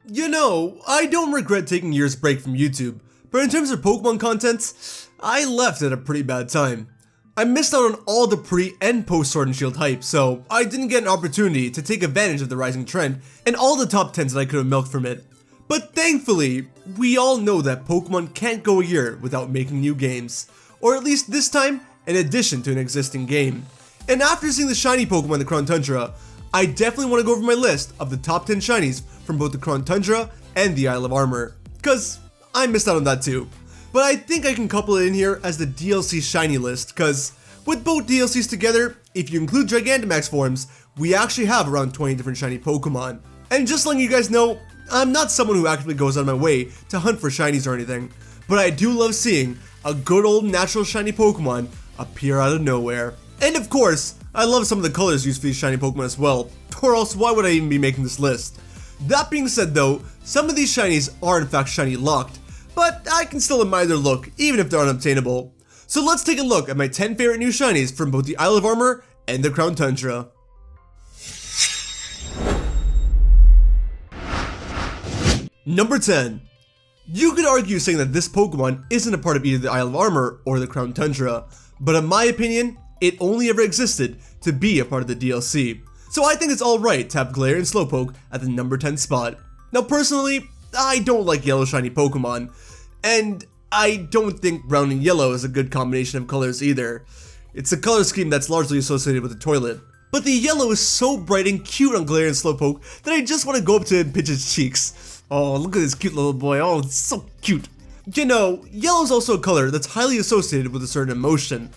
You know, I don't regret taking years break from YouTube, but in terms of Pokemon content, I left at a pretty bad time. I missed out on all the pre and post Sword and Shield hype, so I didn't get an opportunity to take advantage of the rising trend and all the top 10s that I could have milked from it. But thankfully, we all know that Pokemon can't go a year without making new games, or at least this time, in addition to an existing game. And after seeing the shiny Pokemon in the Crown Tundra, I definitely want to go over my list of the top 10 shinies from both the Crown Tundra and the Isle of Armor, cause I missed out on that too. But I think I can couple it in here as the DLC shiny list, cause with both DLCs together, if you include Gigantamax forms, we actually have around 20 different shiny Pokemon. And just letting you guys know, I'm not someone who actively goes out of my way to hunt for shinies or anything, but I do love seeing a good old natural shiny Pokemon appear out of nowhere. And of course, I love some of the colors used for these shiny Pokemon as well, or else why would I even be making this list? That being said though, some of these shinies are in fact shiny locked, but I can still admire their look even if they're unobtainable. So let's take a look at my 10 favorite new shinies from both the Isle of Armor and the Crown Tundra. Number 10. You could argue saying that this Pokemon isn't a part of either the Isle of Armor or the Crown Tundra, but in my opinion, it only ever existed to be a part of the DLC. So I think it's alright to have Galarian Slowpoke at the number 10 spot. Now personally, I don't like yellow shiny Pokemon, and I don't think brown and yellow is a good combination of colors either. It's a color scheme that's largely associated with the toilet. But the yellow is so bright and cute on Galarian Slowpoke that I just want to go up to it and pinch his cheeks. Oh, look at this cute little boy, oh, it's so cute. You know, yellow is also a color that's highly associated with a certain emotion.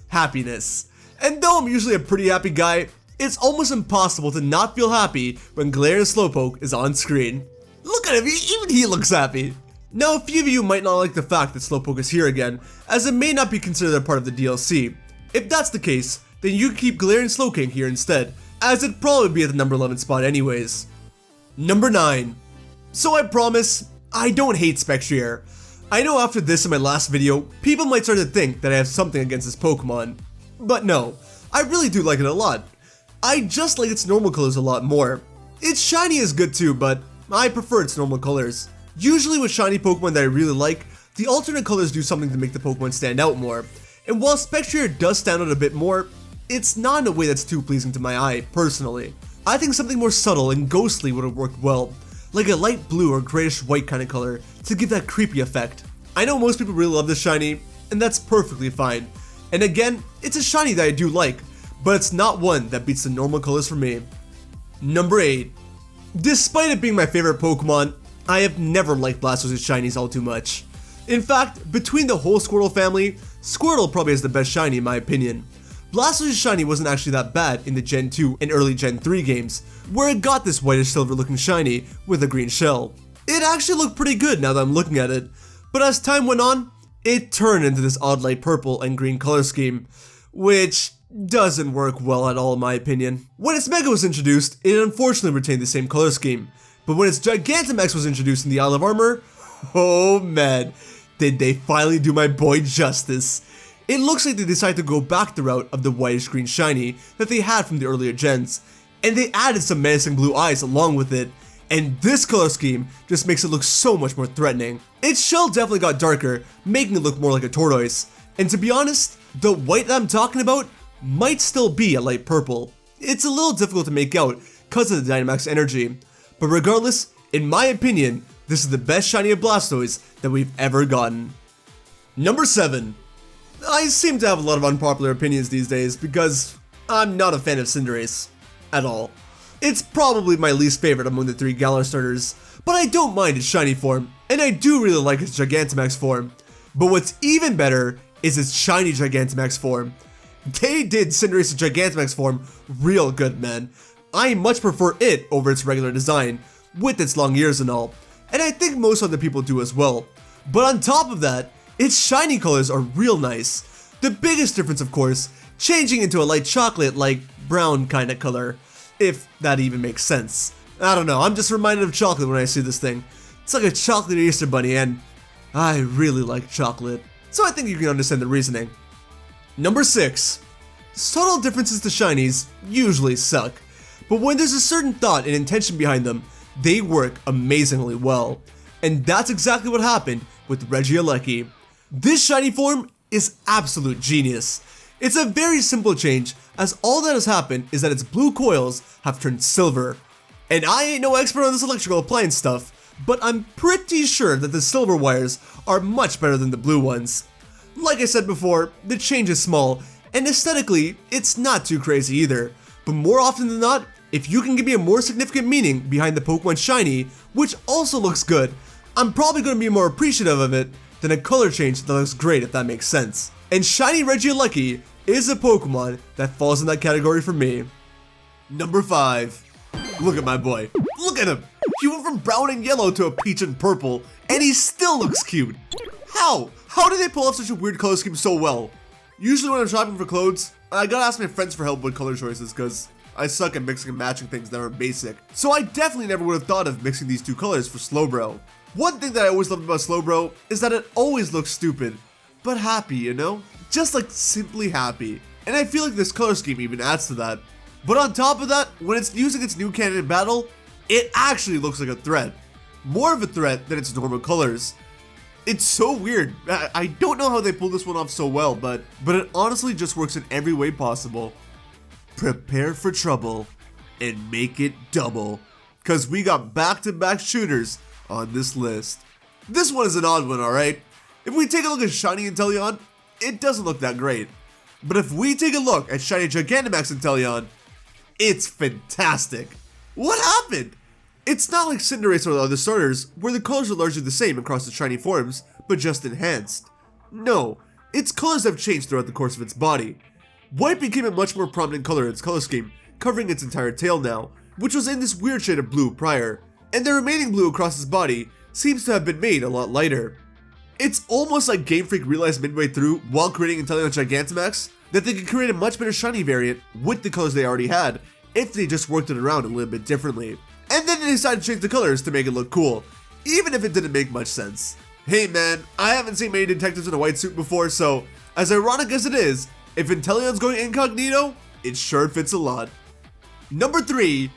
Happiness. And though I'm usually a pretty happy guy, it's almost impossible to not feel happy when Galarian Slowpoke is on screen. Look at him, even he looks happy. Now a few of you might not like the fact that Slowpoke is here again, as it may not be considered a part of the DLC. If that's the case, then you can keep Galarian Slowking here instead, as it'd probably be at the number 11 spot anyways. Number 9. So I promise, I don't hate Spectre. I know after this in my last video, people might start to think that I have something against this Pokemon. But no, I really do like it a lot. I just like its normal colors a lot more. Its shiny is good too, but I prefer its normal colors. Usually with shiny Pokemon that I really like, the alternate colors do something to make the Pokemon stand out more. And while Spectre does stand out a bit more, it's not in a way that's too pleasing to my eye, personally. I think something more subtle and ghostly would have worked well, like a light blue or grayish white kind of color to give that creepy effect. I know most people really love this shiny, and that's perfectly fine. And again, it's a shiny that I do like, but it's not one that beats the normal colors for me. Number 8. Despite it being my favorite Pokemon, I have never liked Blastoise's shinies all too much. In fact, between the whole Squirtle family, Squirtle probably has the best shiny in my opinion. Blastoise's shiny wasn't actually that bad in the Gen 2 and early Gen 3 games, where it got this whitish silver looking shiny with a green shell. It actually looked pretty good now that I'm looking at it, but as time went on, it turned into this odd light purple and green color scheme, which doesn't work well at all in my opinion. When its Mega was introduced, it unfortunately retained the same color scheme, but when its Gigantamax was introduced in the Isle of Armor, oh man, did they finally do my boy justice. It looks like they decided to go back the route of the whitish green shiny that they had from the earlier gens, and they added some menacing blue eyes along with it, and this color scheme just makes it look so much more threatening. Its shell definitely got darker, making it look more like a tortoise, and to be honest, the white that I'm talking about might still be a light purple. It's a little difficult to make out because of the Dynamax energy, but regardless, in my opinion, this is the best shiny of Blastoise that we've ever gotten. Number 7. I seem to have a lot of unpopular opinions these days because I'm not a fan of Cinderace at all. It's probably my least favorite among the 3 Galar starters, but I don't mind its shiny form, and I do really like its Gigantamax form. But what's even better is its shiny Gigantamax form. They did Cinderace's Gigantamax form real good, man. I much prefer it over its regular design, with its long ears and all, and I think most other people do as well. But on top of that, its shiny colors are real nice. The biggest difference, of course, changing into a light chocolate like brown kind of color, if that even makes sense. I don't know, I'm just reminded of chocolate when I see this thing. It's like a chocolate Easter bunny, and I really like chocolate, so I think you can understand the reasoning. Number 6. Subtle differences to shinies usually suck, but when there's a certain thought and intention behind them, they work amazingly well. And that's exactly what happened with Reggie Lucky. This shiny form is absolute genius. It's a very simple change, as all that has happened is that its blue coils have turned silver. And I ain't no expert on this electrical appliance stuff, but I'm pretty sure that the silver wires are much better than the blue ones. Like I said before, the change is small, and aesthetically, it's not too crazy either. But more often than not, if you can give me a more significant meaning behind the Pokemon shiny, which also looks good, I'm probably going to be more appreciative of it than a color change that looks great, if that makes sense. And shiny Reggie Lucky is a Pokemon that falls in that category for me. Number 5. Look at my boy. Look at him. He went from brown and yellow to a peach and purple, and he still looks cute. How? How did they pull off such a weird color scheme so well? Usually when I'm shopping for clothes, I gotta ask my friends for help with color choices because I suck at mixing and matching things that are basic. So I definitely never would have thought of mixing these two colors for Slowbro. One thing that I always loved about Slowbro is that it always looks stupid, but happy, you know? Just like simply happy. And I feel like this color scheme even adds to that. But on top of that, when it's using its new cannon in battle, it actually looks like a threat. More of a threat than its normal colors. It's so weird. I don't know how they pulled this one off so well, but it honestly just works in every way possible. Prepare for trouble and make it double, cause we got back-to-back shooters on this list. This one is an odd one, alright? If we take a look at shiny Intelion, it doesn't look that great. But if we take a look at shiny Gigantamax Intelion, it's fantastic. What happened? It's not like Cinderace or the other starters, where the colors are largely the same across the shiny forms, but just enhanced. No, its colors have changed throughout the course of its body. White became a much more prominent color in its color scheme, covering its entire tail now, which was in this weird shade of blue prior, and the remaining blue across its body seems to have been made a lot lighter. It's almost like Game Freak realized midway through, while creating Intelion Gigantamax, that they could create a much better shiny variant with the colors they already had, if they just worked it around a little bit differently. And then they decided to change the colors to make it look cool, even if it didn't make much sense. Hey man, I haven't seen many detectives in a white suit before, so as ironic as it is, if Intelion's going incognito, it sure fits a lot. Number 3,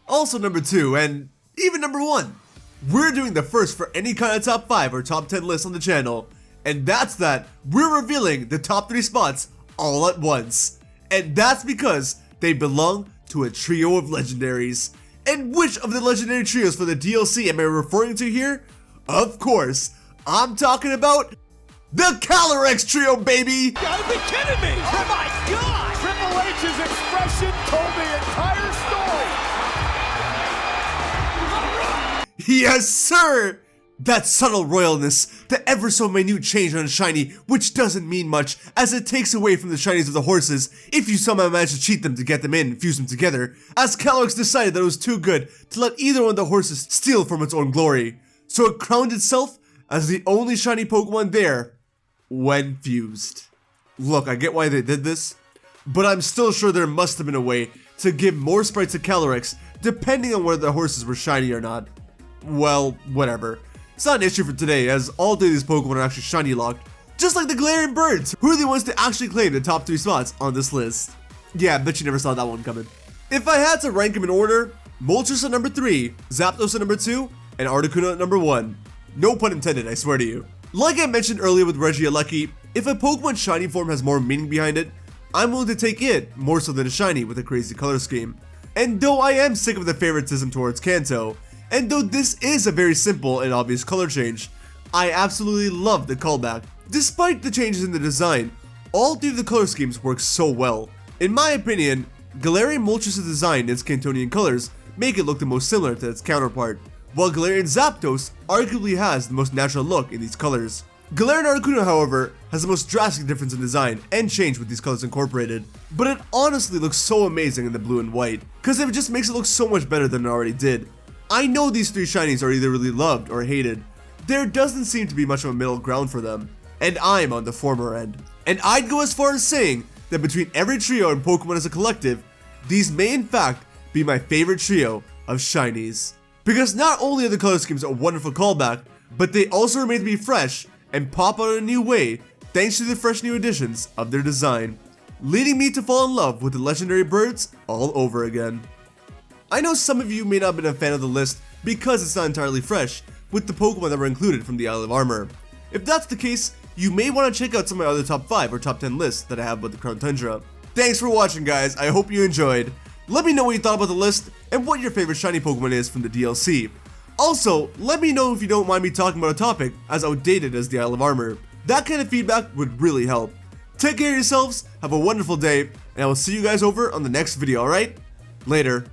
also number 2, and even number 1. We're doing the first for any kind of top 5 or top 10 list on the channel, and that's that we're revealing the top 3 spots all at once. And that's because they belong to a trio of legendaries. And which of the legendary trios for the DLC am I referring to here? Of course, I'm talking about the Cinderace trio, baby! You gotta be kidding me! Oh my god! Triple H's expression told the entire story! Yes, sir! That subtle royalness, the ever so minute change on a shiny, which doesn't mean much, as it takes away from the shinies of the horses if you somehow manage to cheat them to get them in and fuse them together, as Cinderace decided that it was too good to let either one of the horses steal from its own glory. So it crowned itself as the only shiny Pokemon there when fused. Look, I get why they did this, but I'm still sure there must have been a way to give more sprites to Cinderace depending on whether the horses were shiny or not. Well, whatever. It's not an issue for today, as all 3 of these Pokemon are actually shiny locked, just like the Galarian birds, who are the ones to actually claim the top 3 spots on this list. Yeah, I bet you never saw that one coming. If I had to rank them in order, Moltres at number 3, Zapdos at number 2, and Articuno at number 1. No pun intended, I swear to you. Like I mentioned earlier with Reggie Lucky, if a Pokemon shiny form has more meaning behind it, I'm willing to take it more so than a shiny with a crazy color scheme. And though I am sick of the favoritism towards Kanto, and though this is a very simple and obvious color change, I absolutely love the callback. Despite the changes in the design, all 3 of the color schemes work so well. In my opinion, Galarian Moltres' design and its Cantonian colors make it look the most similar to its counterpart, while Galarian Zapdos arguably has the most natural look in these colors. Galarian Articuno, however, has the most drastic difference in design and change with these colors incorporated, but it honestly looks so amazing in the blue and white, cause it just makes it look so much better than it already did. I know these 3 shinies are either really loved or hated. There doesn't seem to be much of a middle ground for them, and I'm on the former end. And I'd go as far as saying that between every trio and Pokemon as a collective, these may in fact be my favorite trio of shinies. Because not only are the color schemes a wonderful callback, but they also remain to be fresh and pop out in a new way thanks to the fresh new additions of their design, leading me to fall in love with the legendary birds all over again. I know some of you may not have been a fan of the list because it's not entirely fresh with the Pokemon that were included from the Isle of Armor. If that's the case, you may want to check out some of my other top 5 or top 10 lists that I have about the Crown Tundra. Thanks for watching, guys. I hope you enjoyed. Let me know what you thought about the list and what your favorite shiny Pokemon is from the DLC. Also, let me know if you don't mind me talking about a topic as outdated as the Isle of Armor. That kind of feedback would really help. Take care of yourselves, have a wonderful day, and I will see you guys over on the next video, alright? Later.